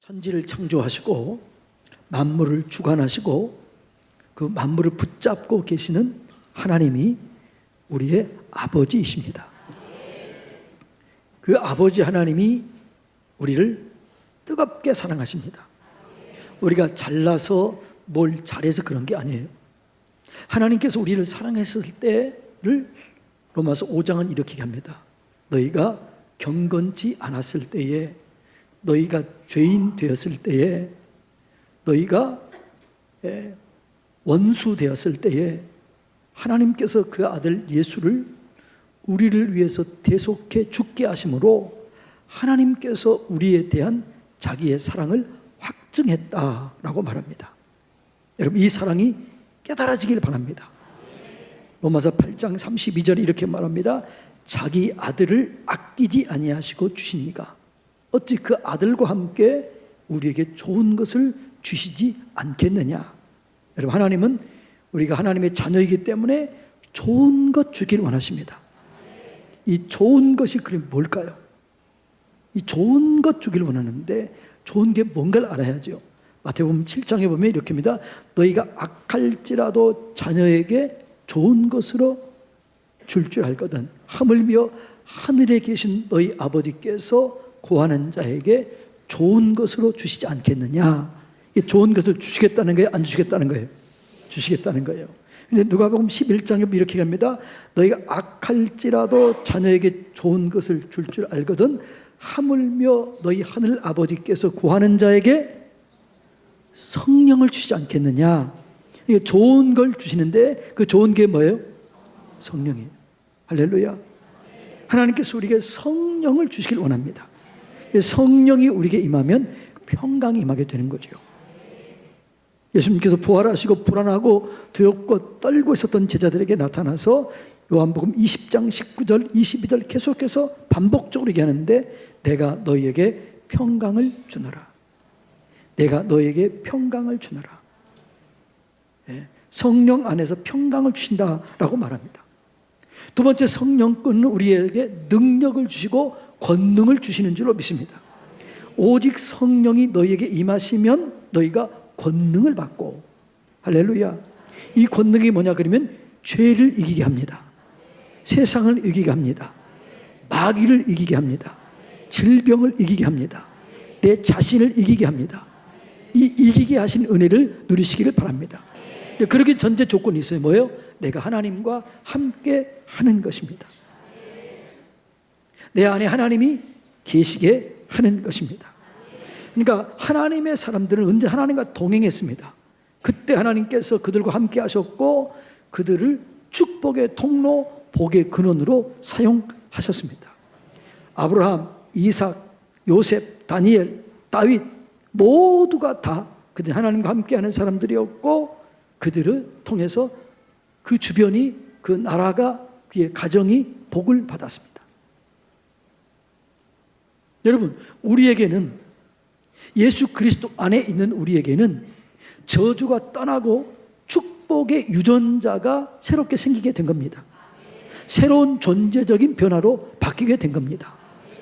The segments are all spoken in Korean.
천지를 창조하시고 만물을 주관하시고 그 만물을 붙잡고 계시는 하나님이 우리의 아버지이십니다. 그 아버지 하나님이 우리를 뜨겁게 사랑하십니다. 우리가 잘나서 뭘 잘해서 그런 게 아니에요. 하나님께서 우리를 사랑했을 때를 로마서 5장은 이렇게 합니다. 너희가 경건치 않았을 때에, 너희가 죄인 되었을 때에, 너희가 원수 되었을 때에 하나님께서 그 아들 예수를 우리를 위해서 대속해 죽게 하심으로 하나님께서 우리에 대한 자기의 사랑을 확증했다라고 말합니다. 여러분, 이 사랑이 깨달아지길 바랍니다. 로마서 8장 32절에 이렇게 말합니다. 자기 아들을 아끼지 아니하시고 주시니가 어찌 그 아들과 함께 우리에게 좋은 것을 주시지 않겠느냐. 여러분, 하나님은 우리가 하나님의 자녀이기 때문에 좋은 것 주길 원하십니다. 이 좋은 것이 그럼 뭘까요? 이 좋은 것 주길 원하는데 좋은 게 뭔가를 알아야죠. 마태복음 7장에 보면 이렇게 합니다. 너희가 악할지라도 자녀에게 좋은 것으로 줄 알거든 하물며 하늘에 계신 너희 아버지께서 구하는 자에게 좋은 것으로 주시지 않겠느냐. 이 좋은 것을 주시겠다는 거예요? 안 주시겠다는 거예요? 주시겠다는 거예요. 근데 누가복음 11장에 이렇게 합니다. 너희가 악할지라도 자녀에게 좋은 것을 줄 알거든 하물며 너희 하늘 아버지께서 구하는 자에게 성령을 주시지 않겠느냐. 이게 좋은 걸 주시는데 그 좋은 게 뭐예요? 성령이에요. 할렐루야. 하나님께서 우리에게 성령을 주시길 원합니다. 성령이 우리에게 임하면 평강이 임하게 되는 거죠. 예수님께서 부활하시고 불안하고 두렵고 떨고 있었던 제자들에게 나타나서 요한복음 20장 19절 22절 계속해서 반복적으로 얘기하는데 내가 너희에게 평강을 주노라. 내가 너희에게 평강을 주노라. 성령 안에서 평강을 주신다라고 말합니다. 두 번째, 성령께는 우리에게 능력을 주시고 권능을 주시는 줄로 믿습니다. 오직 성령이 너희에게 임하시면 너희가 권능을 받고, 할렐루야. 이 권능이 뭐냐 그러면 죄를 이기게 합니다. 세상을 이기게 합니다. 마귀를 이기게 합니다. 질병을 이기게 합니다. 내 자신을 이기게 합니다. 이 이기게 하신 은혜를 누리시기를 바랍니다. 그러기 전제 조건이 있어요. 뭐예요? 내가 하나님과 함께 하는 것입니다. 내 안에 하나님이 계시게 하는 것입니다. 그러니까 하나님의 사람들은 언제 하나님과 동행했습니다. 그때 하나님께서 그들과 함께 하셨고 그들을 축복의 통로, 복의 근원으로 사용하셨습니다. 아브라함, 이삭, 요셉, 다니엘, 다윗 모두가 다 그들 하나님과 함께하는 사람들이었고 그들을 통해서 그 주변이, 그 나라가, 그의 가정이 복을 받았습니다. 여러분, 우리에게는, 예수 그리스도 안에 있는 우리에게는 저주가 떠나고 축복의 유전자가 새롭게 생기게 된 겁니다. 새로운 존재적인 변화로 바뀌게 된 겁니다.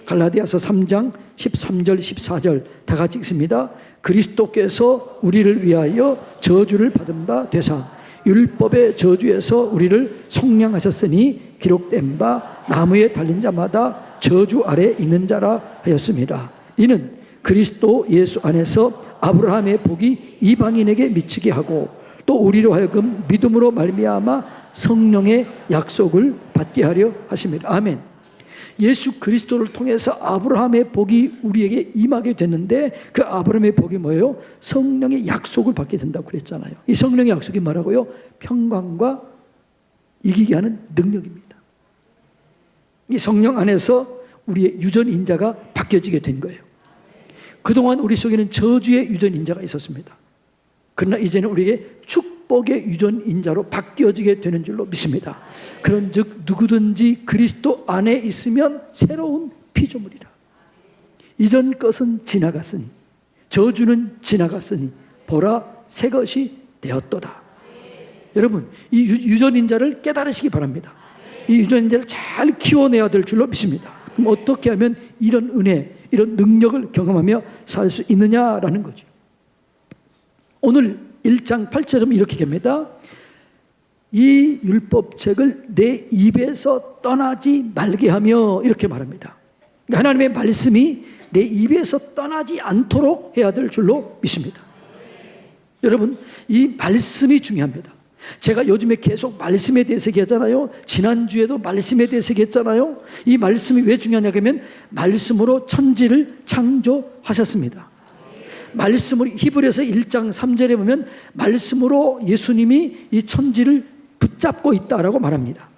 갈라디아서 3장 13절 14절 다 같이 읽습니다. 그리스도께서 우리를 위하여 저주를 받은 바 되사 율법의 저주에서 우리를 속량하셨으니 기록된 바 나무에 달린 자마다 저주 아래 있는 자라 하였습니다. 이는 그리스도 예수 안에서 아브라함의 복이 이방인에게 미치게 하고 또 우리로 하여금 믿음으로 말미암아 성령의 약속을 받게 하려 하십니다. 아멘. 예수 그리스도를 통해서 아브라함의 복이 우리에게 임하게 됐는데 그 아브라함의 복이 뭐예요? 성령의 약속을 받게 된다고 그랬잖아요. 이 성령의 약속이 뭐라고요? 평강과 이기게 하는 능력입니다. 이 성령 안에서 우리의 유전인자가 바뀌어지게 된 거예요. 그동안 우리 속에는 저주의 유전인자가 있었습니다. 그러나 이제는 우리에게 축복의 유전인자로 바뀌어지게 되는 줄로 믿습니다. 그런즉 누구든지 그리스도 안에 있으면 새로운 피조물이라. 이전 것은 지나갔으니 저주는 지나갔으니 보라 새 것이 되었도다. 여러분, 이 유전인자를 깨달으시기 바랍니다. 이 유전인자를 잘 키워내야 될 줄로 믿습니다. 그럼 어떻게 하면 이런 은혜, 이런 능력을 경험하며 살 수 있느냐라는 거죠. 오늘 1장 8절은 이렇게 합니다. 이 율법책을 내 입에서 떠나지 말게 하며, 이렇게 말합니다. 하나님의 말씀이 내 입에서 떠나지 않도록 해야 될 줄로 믿습니다. 여러분, 이 말씀이 중요합니다. 제가 요즘에 계속 말씀에 대해서 얘기하잖아요. 지난주에도 말씀에 대해서 얘기했잖아요. 이 말씀이 왜 중요하냐 하면 말씀으로 천지를 창조하셨습니다. 말씀으로 히브리서 1장 3절에 보면 말씀으로 예수님이 이 천지를 붙잡고 있다라고 말합니다.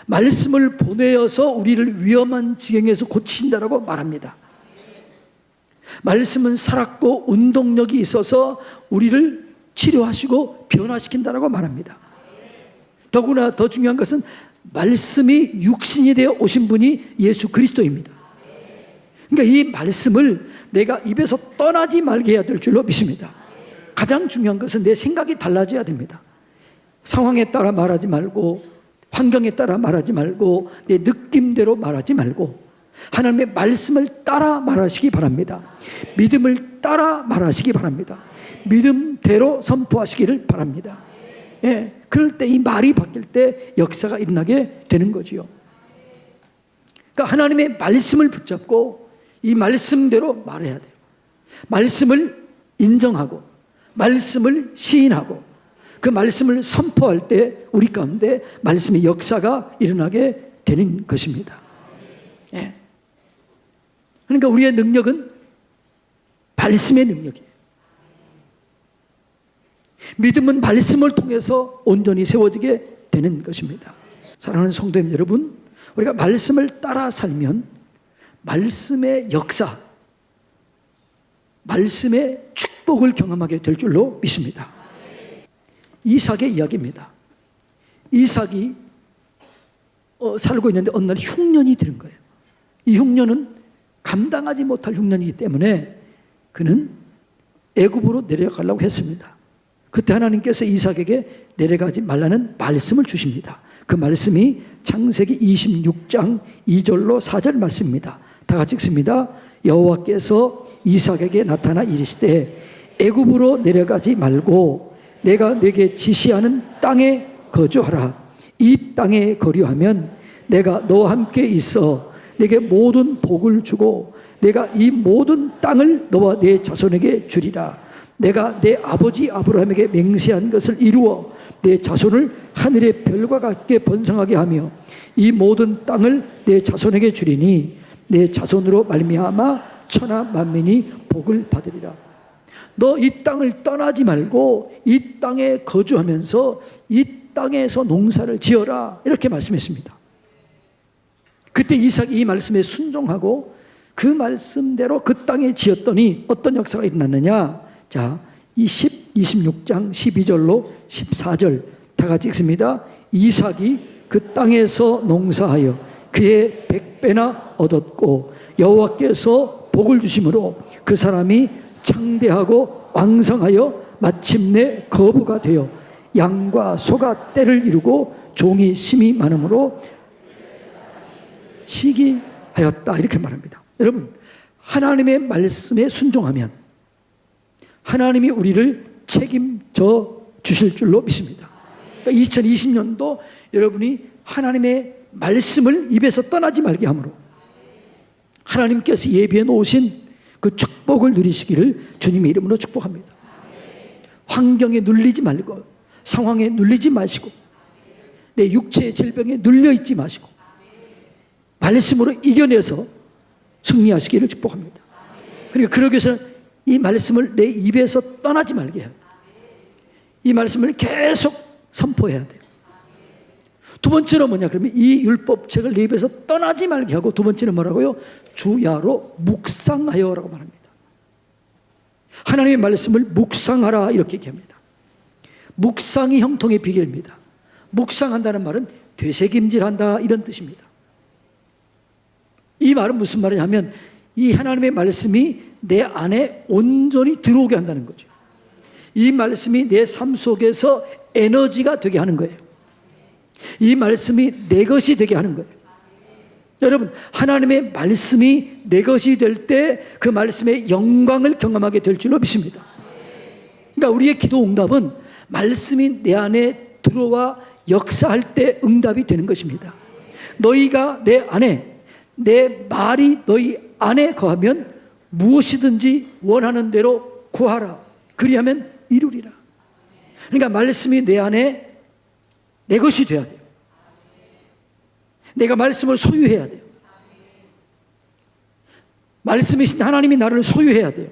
말씀을 보내어서 우리를 위험한 지경에서 고치신다라고 말합니다. 말씀은 살았고 운동력이 있어서 우리를 치료하시고 변화시킨다라고 말합니다. 더구나 더 중요한 것은 말씀이 육신이 되어 오신 분이 예수 그리스도입니다. 그러니까 이 말씀을 내가 입에서 떠나지 말게 해야 될 줄로 믿습니다. 가장 중요한 것은 내 생각이 달라져야 됩니다. 상황에 따라 말하지 말고, 환경에 따라 말하지 말고, 내 느낌대로 말하지 말고 하나님의 말씀을 따라 말하시기 바랍니다. 믿음을 따라 말하시기 바랍니다. 믿음대로 선포하시기를 바랍니다. 예, 그럴 때 이 말이 바뀔 때 역사가 일어나게 되는 거지요. 그러니까 하나님의 말씀을 붙잡고 이 말씀대로 말해야 돼요. 말씀을 인정하고 말씀을 시인하고 그 말씀을 선포할 때 우리 가운데 말씀의 역사가 일어나게 되는 것입니다. 예. 그러니까 우리의 능력은 말씀의 능력이에요. 믿음은 말씀을 통해서 온전히 세워지게 되는 것입니다. 사랑하는 성도님 여러분, 우리가 말씀을 따라 살면 말씀의 역사, 말씀의 축복을 경험하게 될 줄로 믿습니다. 이삭의 이야기입니다. 이삭이 살고 있는데 어느 날 흉년이 드는 거예요. 이 흉년은 감당하지 못할 흉년이기 때문에 그는 애굽으로 내려가려고 했습니다. 그때 하나님께서 이삭에게 내려가지 말라는 말씀을 주십니다. 그 말씀이 창세기 26장 2절로 4절 말씀입니다. 다 같이 읽습니다. 여호와께서 이삭에게 나타나 이르시되 애굽으로 내려가지 말고 내가 네게 지시하는 땅에 거주하라. 이 땅에 거류하면 내가 너와 함께 있어 네게 모든 복을 주고 내가 이 모든 땅을 너와 네 자손에게 주리라. 내가 내 아버지 아브라함에게 맹세한 것을 이루어 내 자손을 하늘의 별과 같게 번성하게 하며 이 모든 땅을 내 자손에게 주리니 내 자손으로 말미암아 천하 만민이 복을 받으리라. 너 이 땅을 떠나지 말고 이 땅에 거주하면서 이 땅에서 농사를 지어라, 이렇게 말씀했습니다. 그때 이삭이 이 말씀에 순종하고 그 말씀대로 그 땅에 지었더니 어떤 역사가 일어났느냐. 자, 26장 12절로 14절 다 같이 읽습니다. 이삭이 그 땅에서 농사하여 그의 100배나 얻었고 여호와께서 복을 주심으로 그 사람이 창대하고 왕성하여 마침내 거부가 되어 양과 소가 떼를 이루고 종이 심이 많으므로 시기하였다, 이렇게 말합니다. 여러분, 하나님의 말씀에 순종하면 하나님이 우리를 책임져 주실 줄로 믿습니다. 그러니까 2020년도 여러분이 하나님의 말씀을 입에서 떠나지 말게 함으로 하나님께서 예비해 놓으신 그 축복을 누리시기를 주님의 이름으로 축복합니다. 환경에 눌리지 말고, 상황에 눌리지 마시고, 내 육체의 질병에 눌려있지 마시고 말씀으로 이겨내서 승리하시기를 축복합니다. 그러니까 그러기 위해서는 이 말씀을 내 입에서 떠나지 말게 해요. 이 말씀을 계속 선포해야 돼요. 두 번째로 뭐냐 그러면 이 율법책을 내 입에서 떠나지 말게 하고, 두 번째는 뭐라고요? 주야로 묵상하여라고 말합니다. 하나님의 말씀을 묵상하라, 이렇게 얘기합니다. 묵상이 형통의 비결입니다. 묵상한다는 말은 되새김질한다, 이런 뜻입니다. 이 말은 무슨 말이냐면 이 하나님의 말씀이 내 안에 온전히 들어오게 한다는 거죠. 이 말씀이 내 삶 속에서 에너지가 되게 하는 거예요. 이 말씀이 내 것이 되게 하는 거예요. 여러분, 하나님의 말씀이 내 것이 될 때 그 말씀의 영광을 경험하게 될 줄로 믿습니다. 그러니까 우리의 기도 응답은 말씀이 내 안에 들어와 역사할 때 응답이 되는 것입니다. 너희가 내 안에, 내 말이 너희 안에 거하면 무엇이든지 원하는 대로 구하라. 그리하면 이루리라. 그러니까 말씀이 내 안에 내 것이 되어야 돼요. 내가 말씀을 소유해야 돼요. 말씀이신 하나님이 나를 소유해야 돼요.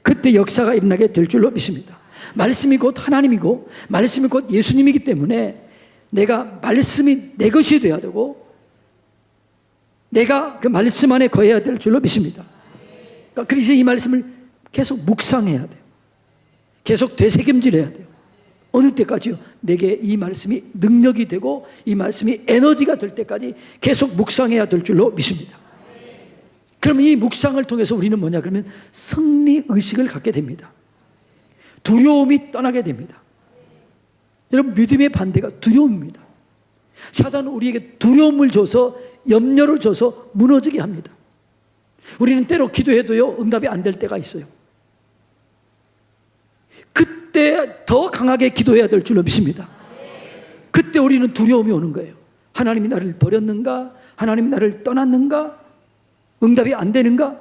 그때 역사가 일어나게 될 줄로 믿습니다. 말씀이 곧 하나님이고 말씀이 곧 예수님이기 때문에 내가 말씀이 내 것이 되어야 되고 내가 그 말씀 안에 거해야 될 줄로 믿습니다. 그러니까 그래서 이 말씀을 계속 묵상해야 돼요. 계속 되새김질해야 돼요. 어느 때까지요? 내게 이 말씀이 능력이 되고 이 말씀이 에너지가 될 때까지 계속 묵상해야 될 줄로 믿습니다. 그럼 이 묵상을 통해서 우리는 뭐냐? 그러면 승리의식을 갖게 됩니다. 두려움이 떠나게 됩니다. 여러분, 믿음의 반대가 두려움입니다. 사단은 우리에게 두려움을 줘서 염려를 줘서 무너지게 합니다. 우리는 때로 기도해도요 응답이 안 될 때가 있어요. 그때 더 강하게 기도해야 될 줄로 믿습니다. 그때 우리는 두려움이 오는 거예요. 하나님이 나를 버렸는가? 하나님이 나를 떠났는가? 응답이 안 되는가?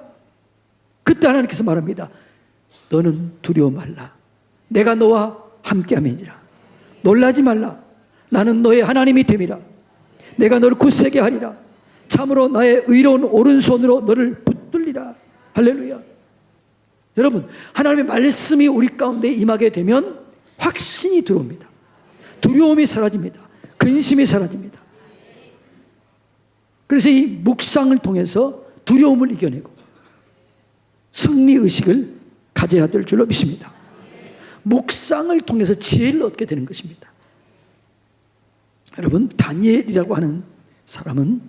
그때 하나님께서 말합니다. 너는 두려워 말라. 내가 너와 함께함이니라. 놀라지 말라. 나는 너의 하나님이 됨이라. 내가 너를 굳세게 하리라. 참으로 나의 의로운 오른손으로 너를 붙들리라. 할렐루야. 여러분, 하나님의 말씀이 우리 가운데 임하게 되면 확신이 들어옵니다. 두려움이 사라집니다. 근심이 사라집니다. 그래서 이 묵상을 통해서 두려움을 이겨내고 승리의식을 가져야 될 줄로 믿습니다. 묵상을 통해서 지혜를 얻게 되는 것입니다. 여러분, 다니엘이라고 하는 사람은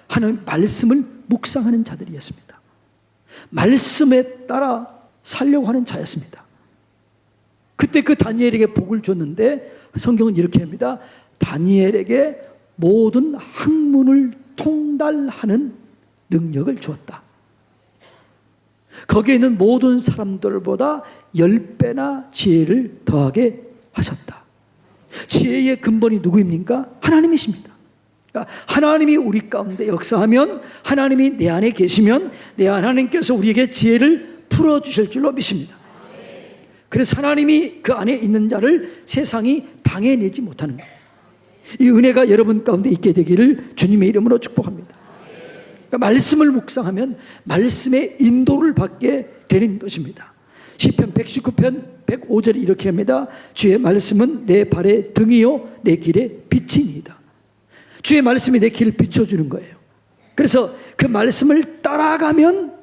하나님의 말씀을 묵상하는 자들이었습니다. 말씀에 따라 살려고 하는 자였습니다. 그때 그 다니엘에게 복을 줬는데 성경은 이렇게 합니다. 다니엘에게 모든 학문을 통달하는 능력을 주었다. 거기에 있는 모든 사람들보다 10배나 지혜를 더하게 하셨다. 지혜의 근본이 누구입니까? 하나님이십니다. 그러니까 하나님이 우리 가운데 역사하면, 하나님이 내 안에 계시면 내 하나님께서 우리에게 지혜를 풀어주실 줄로 믿습니다. 그래서 하나님이 그 안에 있는 자를 세상이 당해내지 못하는 거예요. 이 은혜가 여러분 가운데 있게 되기를 주님의 이름으로 축복합니다. 그러니까 말씀을 묵상하면 말씀의 인도를 받게 되는 것입니다. 시편 119편 105절에 이렇게 합니다. 주의 말씀은 내 발의 등이요 내 길의 빛이니이다. 주의 말씀이 내 길을 비춰주는 거예요. 그래서 그 말씀을 따라가면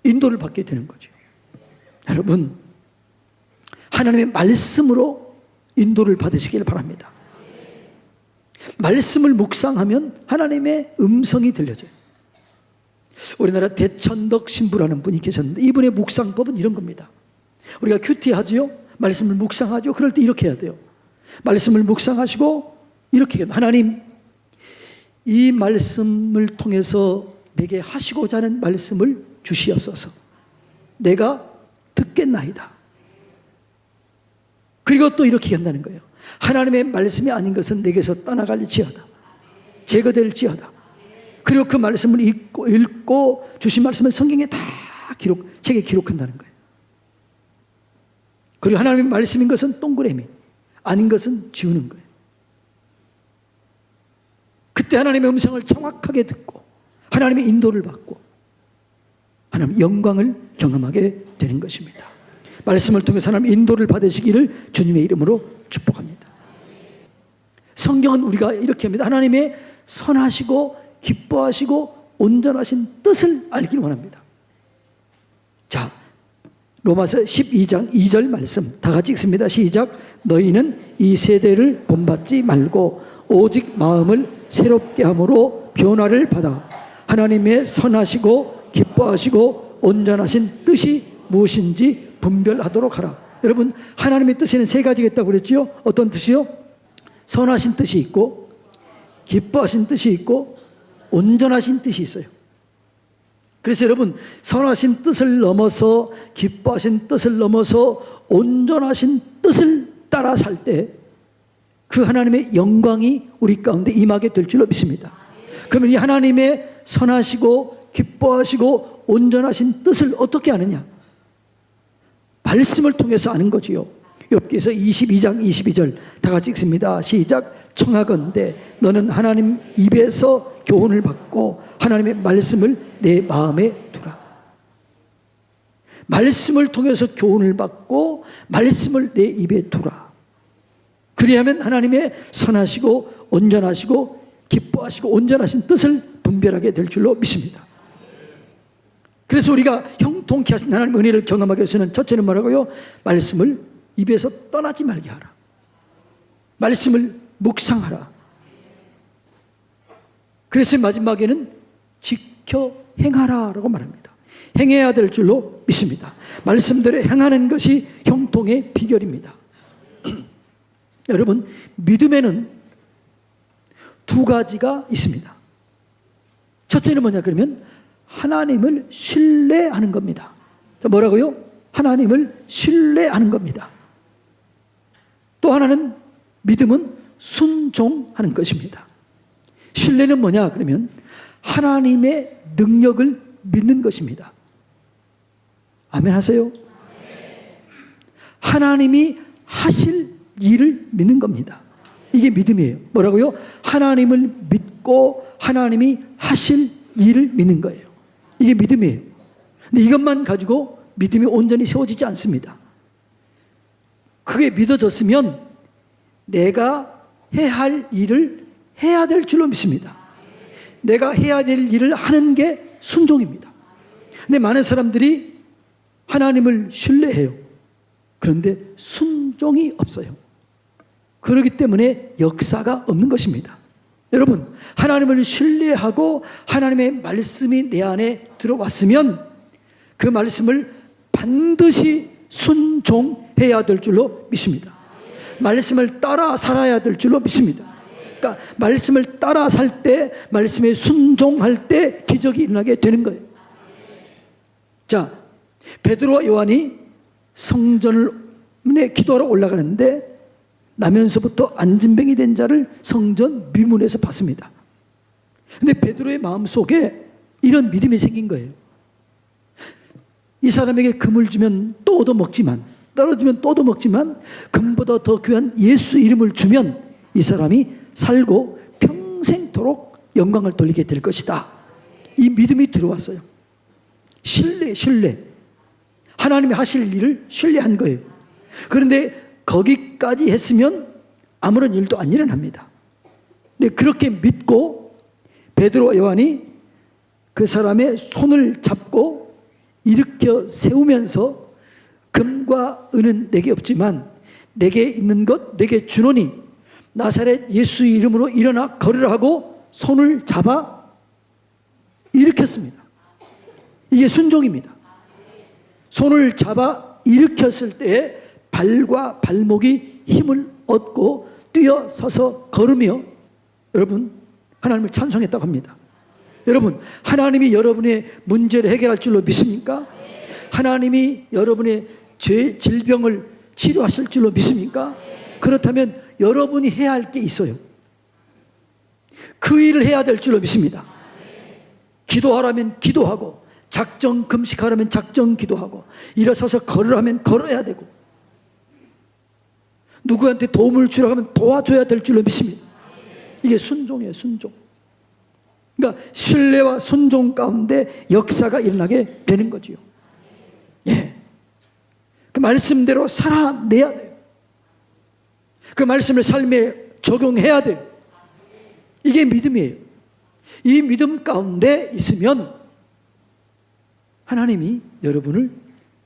인도를 받게 되는 거죠. 여러분, 하나님의 말씀으로 인도를 받으시길 바랍니다. 말씀을 묵상하면 하나님의 음성이 들려져요. 우리나라 대천덕 신부라는 분이 계셨는데 이분의 묵상법은 이런 겁니다. 우리가 큐티하지요? 말씀을 묵상하죠? 그럴 때 이렇게 해야 돼요. 말씀을 묵상하시고 이렇게 해요. 하나님, 이 말씀을 통해서 내게 하시고자 하는 말씀을 주시옵소서. 내가 듣겠나이다. 그리고 또 이렇게 한다는 거예요. 하나님의 말씀이 아닌 것은 내게서 떠나갈지어다. 제거될지어다. 그리고 그 말씀을 읽고 주신 말씀은 성경에 다 책에 기록한다는 거예요. 그리고 하나님의 말씀인 것은 동그라미, 아닌 것은 지우는 거예요. 그때 하나님의 음성을 정확하게 듣고 하나님의 인도를 받고 하나님의 영광을 경험하게 되는 것입니다. 말씀을 통해서 하나님의 인도를 받으시기를 주님의 이름으로 축복합니다. 성경은 우리가 이렇게 합니다. 하나님의 선하시고 기뻐하시고 온전하신 뜻을 알기를 원합니다. 자, 로마서 12장 2절 말씀 다 같이 읽습니다. 시작. 너희는 이 세대를 본받지 말고 오직 마음을 새롭게 함으로 변화를 받아 하나님의 선하시고 기뻐하시고 온전하신 뜻이 무엇인지 분별하도록 하라. 여러분, 하나님의 뜻에는 세 가지가 있다고 그랬죠? 어떤 뜻이요? 선하신 뜻이 있고 기뻐하신 뜻이 있고 온전하신 뜻이 있어요. 그래서 여러분, 선하신 뜻을 넘어서, 기뻐하신 뜻을 넘어서 온전하신 뜻을 따라 살 때 그 하나님의 영광이 우리 가운데 임하게 될 줄로 믿습니다. 그러면 이 하나님의 선하시고 기뻐하시고 온전하신 뜻을 어떻게 아느냐? 말씀을 통해서 아는 거지요. 욥기서 22장 22절 다 같이 읽습니다. 시작. 청하건대 너는 하나님 입에서 교훈을 받고 하나님의 말씀을 내 마음에 두라. 말씀을 통해서 교훈을 받고 말씀을 내 입에 두라. 그리하면 하나님의 선하시고 온전하시고 기뻐하시고 온전하신 뜻을 분별하게 될 줄로 믿습니다. 그래서 우리가 형통케 하신 하나님의 은혜를 경험하기 위해서는 첫째는 뭐라고요? 말씀을 입에서 떠나지 말게 하라. 말씀을 묵상하라. 그래서 마지막에는 지켜 행하라 라고 말합니다. 행해야 될 줄로 믿습니다. 말씀대로 행하는 것이 형통의 비결입니다. 여러분, 믿음에는 두 가지가 있습니다. 첫째는 뭐냐 그러면 하나님을 신뢰하는 겁니다. 자, 뭐라고요? 하나님을 신뢰하는 겁니다. 또 하나는 믿음은 순종하는 것입니다. 신뢰는 뭐냐 그러면 하나님의 능력을 믿는 것입니다. 아멘 하세요? 하나님이 하실 일을 믿는 겁니다. 이게 믿음이에요. 뭐라고요? 하나님을 믿고 하나님이 하실 일을 믿는 거예요. 이게 믿음이에요. 근데 이것만 가지고 믿음이 온전히 세워지지 않습니다. 그게 믿어졌으면 내가 해야 할 일을 해야 될 줄로 믿습니다. 내가 해야 될 일을 하는 게 순종입니다. 근데 많은 사람들이 하나님을 신뢰해요. 그런데 순종이 없어요. 그렇기 때문에 역사가 없는 것입니다. 여러분, 하나님을 신뢰하고 하나님의 말씀이 내 안에 들어왔으면 그 말씀을 반드시 순종해야 될 줄로 믿습니다. 말씀을 따라 살아야 될 줄로 믿습니다. 그러니까 말씀을 따라 살 때, 말씀에 순종할 때 기적이 일어나게 되는 거예요. 자, 베드로와 요한이 성전에 기도하러 올라가는데 나면서부터 안진뱅이 된 자를 성전 미문에서 봤습니다. 근데 베드로의 마음속에 이런 믿음이 생긴 거예요. 이 사람에게 금을 주면 또 얻어먹지만, 떨어지면 또 얻어먹지만 금보다 더 귀한 예수 이름을 주면 이 사람이 살고 평생토록 영광을 돌리게 될 것이다. 이 믿음이 들어왔어요. 신뢰. 하나님이 하실 일을 신뢰한 거예요. 그런데 거기까지 했으면 아무런 일도 안 일어납니다. 근데 그렇게 믿고 베드로와 요한이 그 사람의 손을 잡고 일으켜 세우면서 금과 은은 내게 없지만 내게 있는 것 내게 주노니 나사렛 예수 이름으로 일어나 걸으라 하고 손을 잡아 일으켰습니다. 이게 순종입니다. 손을 잡아 일으켰을 때에 발과 발목이 힘을 얻고 뛰어서서 걸으며 여러분 하나님을 찬송했다고 합니다. 여러분, 하나님이 여러분의 문제를 해결할 줄로 믿습니까? 하나님이 여러분의 죄, 질병을 치료하실 줄로 믿습니까? 그렇다면 여러분이 해야 할 게 있어요. 그 일을 해야 될 줄로 믿습니다. 기도하라면 기도하고, 작정 금식하라면 작정 기도하고, 일어서서 걸으라면 걸어야 되고, 누구한테 도움을 주라고 하면 도와줘야 될 줄로 믿습니다. 이게 순종이에요, 순종. 그러니까 신뢰와 순종 가운데 역사가 일어나게 되는 거지요. 예. 그 말씀대로 살아내야 돼요. 그 말씀을 삶에 적용해야 돼요. 이게 믿음이에요. 이 믿음 가운데 있으면 하나님이 여러분을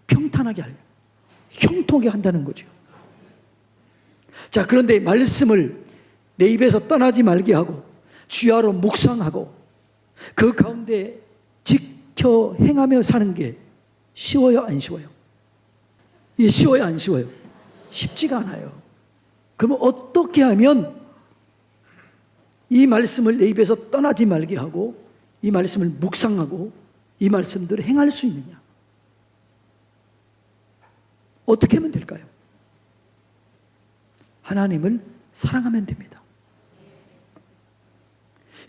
평탄하게 하려, 형통하게 한다는 거죠. 자, 그런데 말씀을 내 입에서 떠나지 말게 하고 주야로 묵상하고 그 가운데 지켜 행하며 사는 게 쉬워요, 안 쉬워요? 이게 쉬워요, 안 쉬워요? 쉽지가 않아요. 그러면 어떻게 하면 이 말씀을 내 입에서 떠나지 말게 하고 이 말씀을 묵상하고 이 말씀대로 행할 수 있느냐? 어떻게 하면 될까요? 하나님을 사랑하면 됩니다.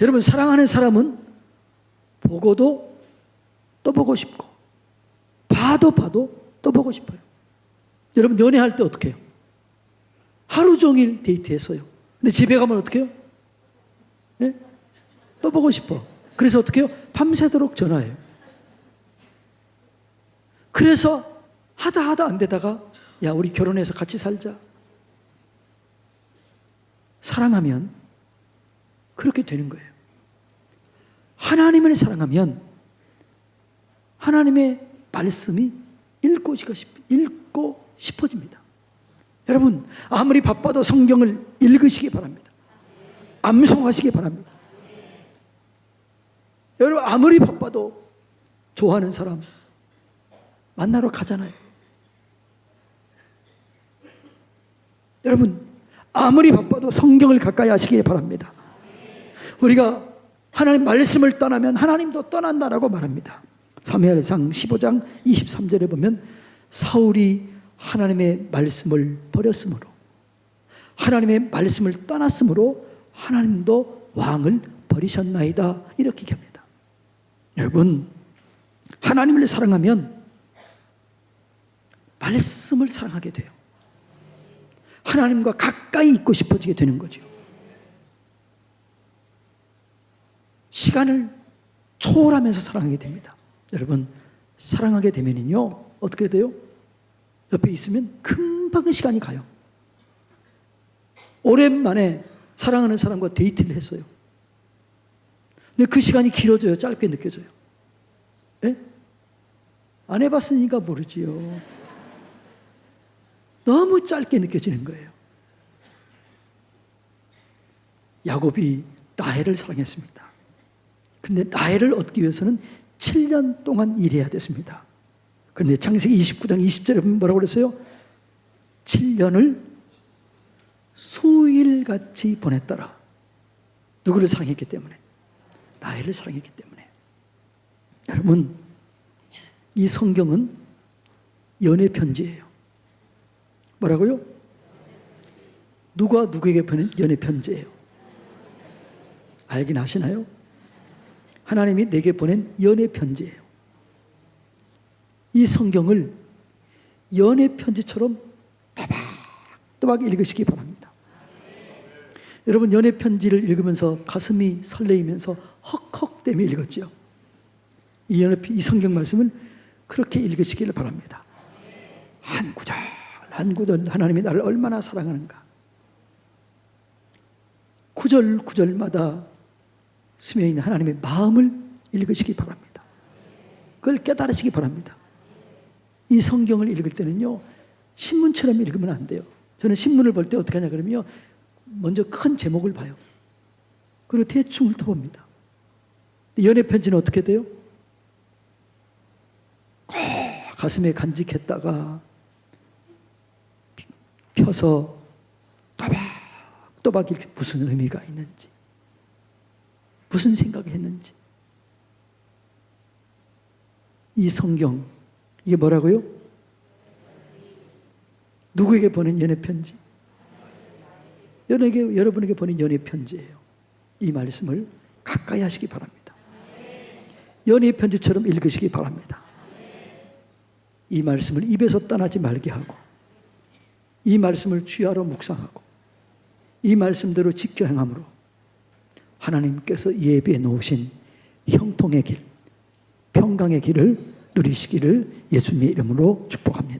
여러분, 사랑하는 사람은 보고도 또 보고 싶고 봐도 또 보고 싶어요. 여러분, 연애할 때 어떻게 해요? 하루 종일 데이트했어요. 근데 집에 가면 어떻게 해요? 네? 또 보고 싶어. 그래서 어떻게 해요? 밤새도록 전화해요. 그래서 하다 안 되다가 야, 우리 결혼해서 같이 살자. 사랑하면 그렇게 되는 거예요. 하나님을 사랑하면 하나님의 말씀이 읽고 싶어집니다. 여러분, 아무리 바빠도 성경을 읽으시기 바랍니다. 암송하시기 바랍니다. 여러분, 아무리 바빠도 좋아하는 사람 만나러 가잖아요. 여러분, 아무리 바빠도 성경을 가까이 하시기 바랍니다. 우리가 하나님 말씀을 떠나면 하나님도 떠난다라고 말합니다. 사무엘상 15장 23절에 보면 사울이 하나님의 말씀을 버렸으므로, 하나님의 말씀을 떠났으므로 하나님도 왕을 버리셨나이다, 이렇게 얘기합니다. 여러분, 하나님을 사랑하면 말씀을 사랑하게 돼요. 하나님과 가까이 있고 싶어지게 되는 거죠. 시간을 초월하면서 사랑하게 됩니다. 여러분, 사랑하게 되면요 어떻게 돼요? 옆에 있으면 금방 시간이 가요. 오랜만에 사랑하는 사람과 데이트를 했어요. 근데 그 시간이 길어져요? 짧게 느껴져요? 예? 안 해봤으니까 모르지요. 너무 짧게 느껴지는 거예요. 야곱이 라헬을 사랑했습니다. 그런데 라헬을 얻기 위해서는 7년 동안 일해야 됐습니다. 그런데 창세기 29장 20절에 뭐라고 그랬어요? 7년을 수일같이 보냈더라. 누구를 사랑했기 때문에? 라헬을 사랑했기 때문에. 여러분, 이 성경은 연애 편지예요. 뭐라고요? 누가 누구에게 보낸 연애 편지예요? 알긴 아시나요? 하나님이 내게 보낸 연애 편지예요. 이 성경을 연애 편지처럼 또박 읽으시기 바랍니다. 여러분, 연애 편지를 읽으면서 가슴이 설레이면서 헉헉대며 읽었죠. 이 성경 말씀을 그렇게 읽으시기를 바랍니다. 한 구절 한 구절 하나님이 나를 얼마나 사랑하는가. 구절마다 스며있는 하나님의 마음을 읽으시기 바랍니다. 그걸 깨달으시기 바랍니다. 이 성경을 읽을 때는요, 신문처럼 읽으면 안 돼요. 저는 신문을 볼 때 어떻게 하냐 그러면요, 먼저 큰 제목을 봐요. 그리고 대충 훑어봅니다. 연애 편지는 어떻게 돼요? 가슴에 간직했다가 펴서 또박 이렇게 무슨 의미가 있는지, 무슨 생각을 했는지. 이 성경, 이게 뭐라고요? 누구에게 보낸 연애 편지? 여러분에게 보낸 연애 편지예요. 이 말씀을 가까이 하시기 바랍니다. 연애 편지처럼 읽으시기 바랍니다. 이 말씀을 입에서 떠나지 말게 하고, 이 말씀을 주야로 묵상하고, 이 말씀대로 지켜 행함으로 하나님께서 예비해 놓으신 형통의 길, 평강의 길을 누리시기를 예수님의 이름으로 축복합니다.